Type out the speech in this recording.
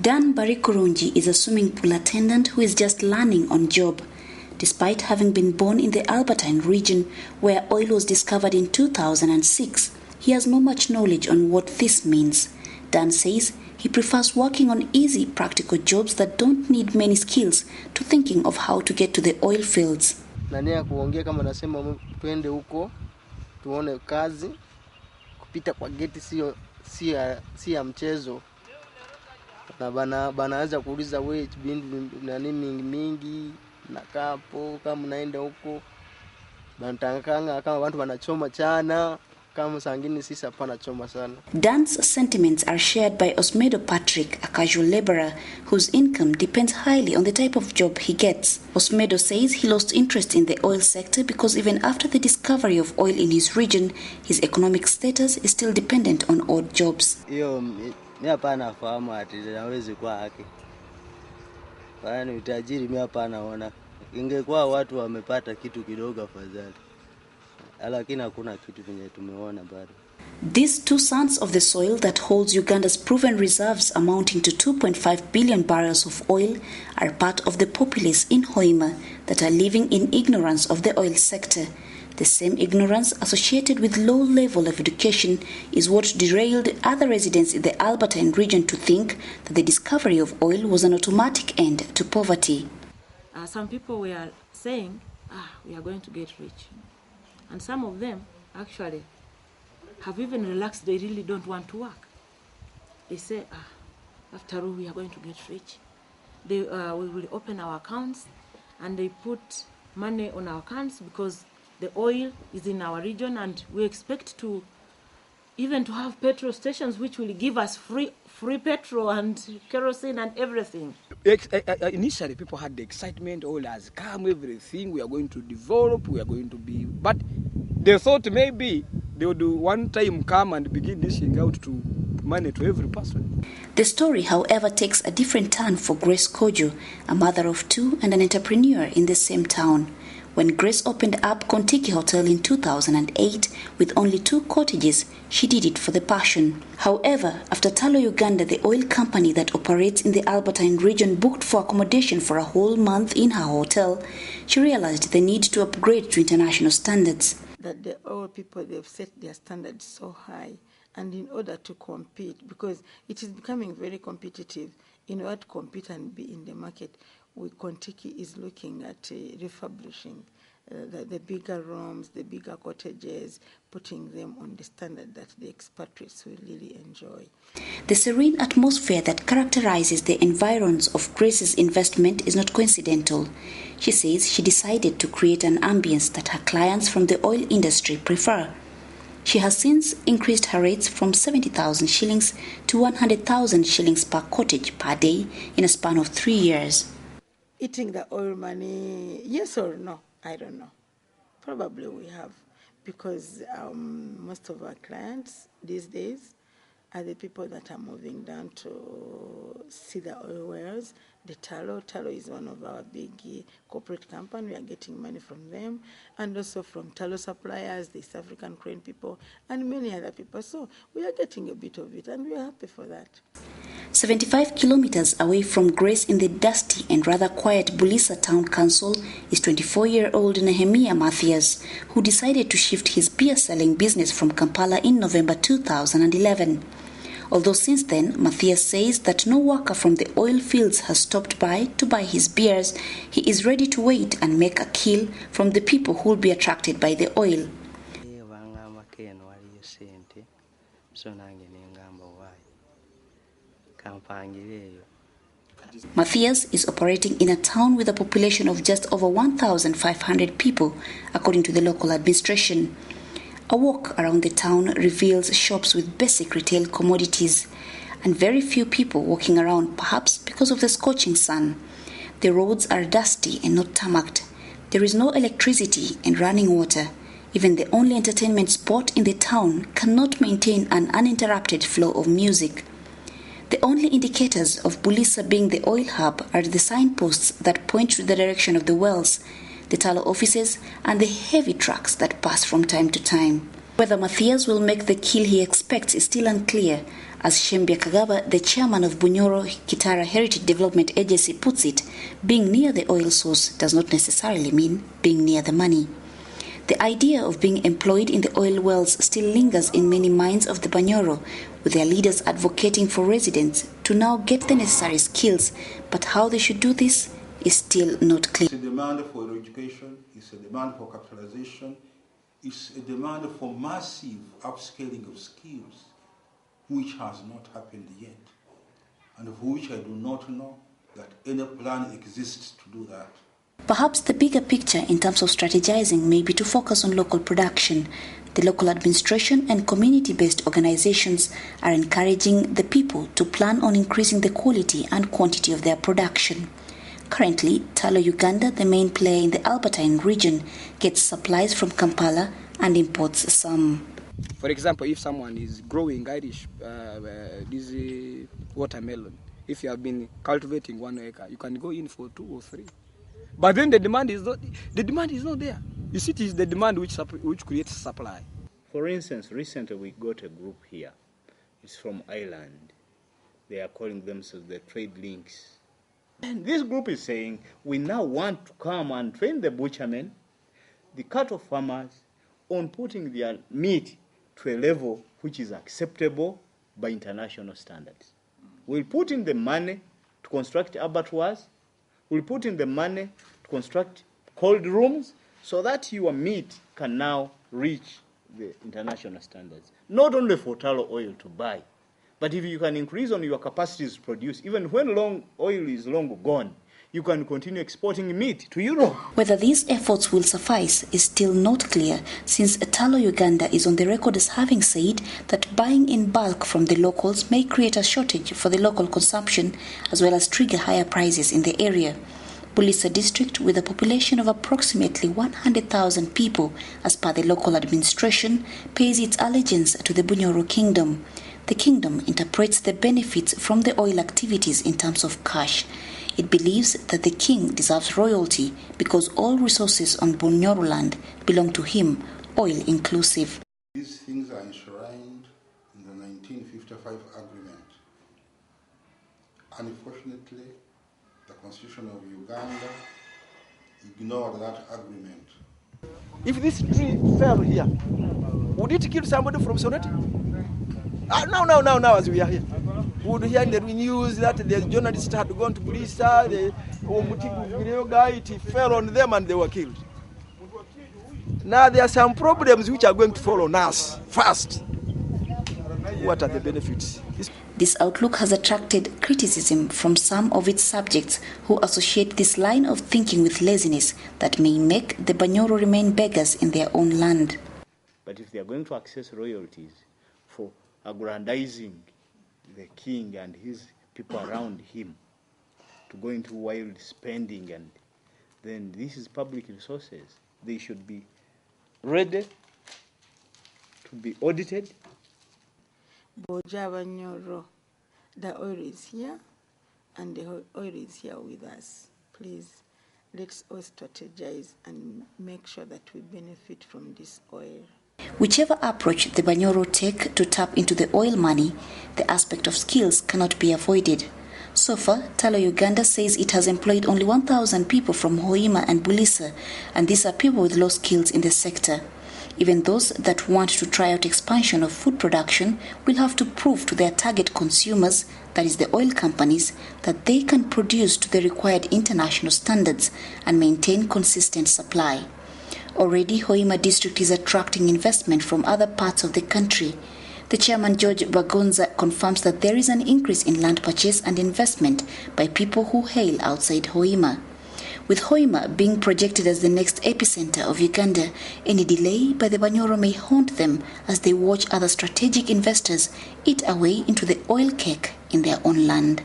Dan Barikurunji is a swimming pool attendant who is just learning on job. Despite having been born in the Albertine region where oil was discovered in 2006, he has not much knowledge on what this means. Dan says he prefers working on easy, practical jobs that don't need many skills to thinking of how to get to the oil fields. Nania kuongea kama nasema twende huko tuone kazi kupita kwa geti si ya mchezo. Na banaanza kuuliza wewe na nini mingi na kapo kama unaenda huko banatanganga kama watu wanachoma chana kama sangini sisi hapana choma sana. Dan's sentiments are shared by Osmedo Patrick, a casual laborer whose income depends highly on the type of job he gets. Osmedo says he lost interest in the oil sector because even after the discovery of oil in his region, his economic status is still dependent on odd jobs. Mimi hapana fahamu ati naweza kwa haki. Bana utajiri mimi hapana naona. Ingekuwa watu wamepata kitu kidogo afadhali. Lakini hakuna kitu kwenye tumeona bado. These two sons of the soil that holds Uganda's proven reserves amounting to 2.5 billion barrels of oil are part of the populace in Hoima that are living in ignorance of the oil sector. The same ignorance associated with low level of education is what derailed other residents in the Albertine region to think that the discovery of oil was an automatic end to poverty. Some people were saying, we are going to get rich. And some of them actually have even relaxed. They really don't want to work. They say, after all, we are going to get rich. We will open our accounts and they put money on our accounts because the oil is in our region and we expect to even to have petrol stations which will give us free petrol and kerosene and everything. Initially, people had the excitement, oil has come, everything, we are going to develop, we are going to be... But they thought maybe they would one time come and begin dishing out to money to every person. The story, however, takes a different turn for Grace Kojo, a mother of two and an entrepreneur in the same town. When Grace opened up Kontiki Hotel in 2008 with only 2 cottages, she did it for the passion. However, after Talo Uganda, the oil company that operates in the Albertine region, booked for accommodation for a whole month in her hotel, she realized the need to upgrade to international standards. That the oil people, they've set their standards so high, and in order to compete, because it is becoming very competitive, in order to compete and be in the market, Kontiki is looking at refurbishing the bigger rooms, the bigger cottages, putting them on the standard that the expatriates will really enjoy. The serene atmosphere that characterizes the environs of Grace's investment is not coincidental. She says she decided to create an ambience that her clients from the oil industry prefer. She has since increased her rates from 70,000 shillings to 100,000 shillings per cottage per day in a span of 3 years. Eating the oil money, yes or no? I don't know. Probably we have, because most of our clients these days are the people that are moving down to see the oil wells. The Talo is one of our big corporate company. We are getting money from them, and also from Talo suppliers, the East African Crane people, and many other people. So we are getting a bit of it, and we are happy for that. 75 kilometers away from Grace in the dusty and rather quiet Bulisa Town Council is 24-year-old Nehemiah Matthias, who decided to shift his beer-selling business from Kampala in November 2011. Although since then, Matthias says that no worker from the oil fields has stopped by to buy his beers, he is ready to wait and make a kill from the people who will be attracted by the oil. Matthias is operating in a town with a population of just over 1,500 people, according to the local administration. A walk around the town reveals shops with basic retail commodities, and very few people walking around, perhaps because of the scorching sun. The roads are dusty and not tarmacked. There is no electricity and running water. Even the only entertainment spot in the town cannot maintain an uninterrupted flow of music. The only indicators of Bulisa being the oil hub are the signposts that point to the direction of the wells, the Talo offices, and the heavy trucks that pass from time to time. Whether Matthias will make the kill he expects is still unclear, as Shembia Kagaba, the chairman of Bunyoro Kitara Heritage Development Agency, puts it. Being near the oil source does not necessarily mean being near the money. The idea of being employed in the oil wells still lingers in many minds of the Bunyoro, with their leaders advocating for residents to now get the necessary skills, but how they should do this is still not clear. It's a demand for education, it's a demand for capitalization, it's a demand for massive upscaling of skills, which has not happened yet, and of which I do not know that any plan exists to do that. Perhaps the bigger picture in terms of strategizing may be to focus on local production. The local administration and community-based organizations are encouraging the people to plan on increasing the quality and quantity of their production. Currently, Talo Uganda, the main player in the Albertine region, gets supplies from Kampala and imports some. For example, if someone is growing Irish watermelon, if you have been cultivating 1 acre, you can go in for 2 or 3. But then the demand is not there. You see, it is the demand which creates supply. For instance, recently we got a group here. It's from Ireland. They are calling themselves the Trade Links. And this group is saying, we now want to come and train the butchermen, the cattle farmers, on putting their meat to a level which is acceptable by international standards. We'll put in the money to construct abattoirs. We'll put in the money to construct cold rooms so that your meat can now reach the international standards. Not only for tallow oil to buy, but if you can increase on your capacities to produce, even when oil is long gone, you can continue exporting meat to Europe. Whether these efforts will suffice is still not clear, since Talo Uganda is on the record as having said that buying in bulk from the locals may create a shortage for the local consumption as well as trigger higher prices in the area. Bulisa district, with a population of approximately 100,000 people as per the local administration, pays its allegiance to the Bunyoro kingdom. The kingdom interprets the benefits from the oil activities in terms of cash. It believes that the king deserves royalty because all resources on Bunyoro land belong to him, oil inclusive. These things are enshrined in the 1955 agreement. Unfortunately, the Constitution of Uganda ignored that agreement. If this tree fell here, would it kill somebody from Sonati? Now, as we are here. We would hear in the news that the journalists had gone to Bulisa, the Bunyoro guy, it fell on them and they were killed. Now there are some problems which are going to fall on us first. What are the benefits? This outlook has attracted criticism from some of its subjects who associate this line of thinking with laziness that may make the Bunyoro remain beggars in their own land. But if they are going to access royalties for aggrandizing the king and his people around him to go into wild spending, and then this is public resources, they should be ready to be audited. Boja Bunyoro, the oil is here and the oil is here with us. Please, let's all strategize and make sure that we benefit from this oil. Whichever approach the Bunyoro take to tap into the oil money, the aspect of skills cannot be avoided. So far, Talo Uganda says it has employed only 1,000 people from Hoima and Bulisa, and these are people with low skills in the sector. Even those that want to try out expansion of food production will have to prove to their target consumers, that is the oil companies, that they can produce to the required international standards and maintain consistent supply. Already, Hoima district is attracting investment from other parts of the country. The chairman, George Bagonza, confirms that there is an increase in land purchase and investment by people who hail outside Hoima. With Hoima being projected as the next epicenter of Uganda, any delay by the Bunyoro may haunt them as they watch other strategic investors eat away into the oil cake in their own land.